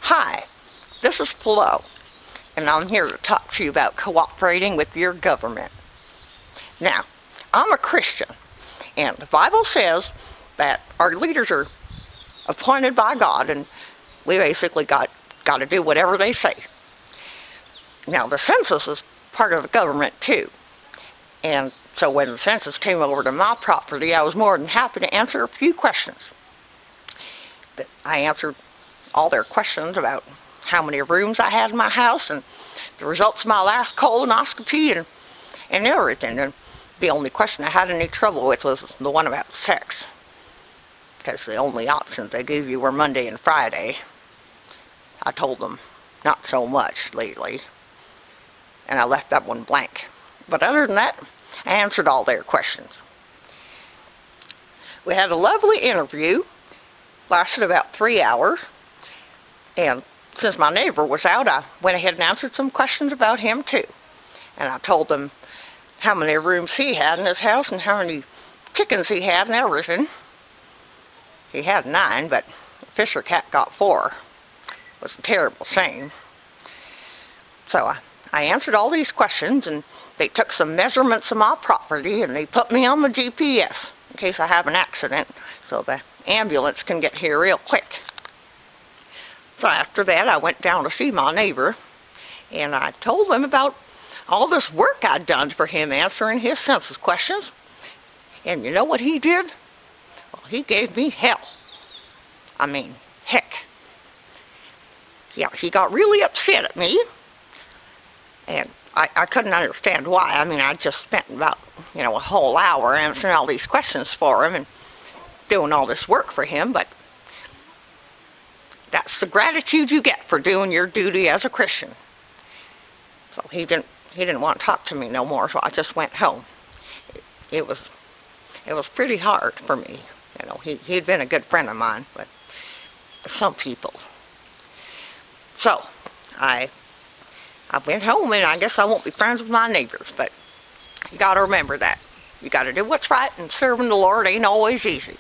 Hi, this is Flo, and I'm here to talk to you about cooperating with your government. Now, I'm a Christian, and the Bible says that our leaders are appointed by God, and we basically got to do whatever they say. Now, the census is part of the government too, and so when the census came over to my property, I was more than happy to answer a few questions. I answered all their questions about how many rooms I had in my house and the results of my last colonoscopy and everything. And the only question I had any trouble with was the one about sex, because the only options they gave you were Monday and Friday. I told them not so much lately, and I left that one blank. But other than that, I answered all their questions. We had a lovely interview, lasted about 3 hours, and since my neighbor was out, I went ahead and answered some questions about him too. And I told them how many rooms he had in his house and how many chickens he had and everything. He had 9, but the Fisher cat got 4. It was a terrible shame. So I answered all these questions, and they took some measurements of my property and they put me on the GPS in case I have an accident, so the ambulance can get here real quick. So after that, I went down to see my neighbor, and I told him about all this work I'd done for him answering his census questions. And you know what he did? Well, he gave me hell. I mean, heck. Yeah, he got really upset at me, and I couldn't understand why. I mean, I just spent about, a whole hour answering all these questions for him and doing all this work for him, but that's the gratitude you get for doing your duty as a Christian. So he didn't want to talk to me no more, so I just went home. It was pretty hard for me. He'd been a good friend of mine, but some people. So I went home, and I guess I won't be friends with my neighbors, but you got to remember that. You got to do what's right, and serving the Lord ain't always easy.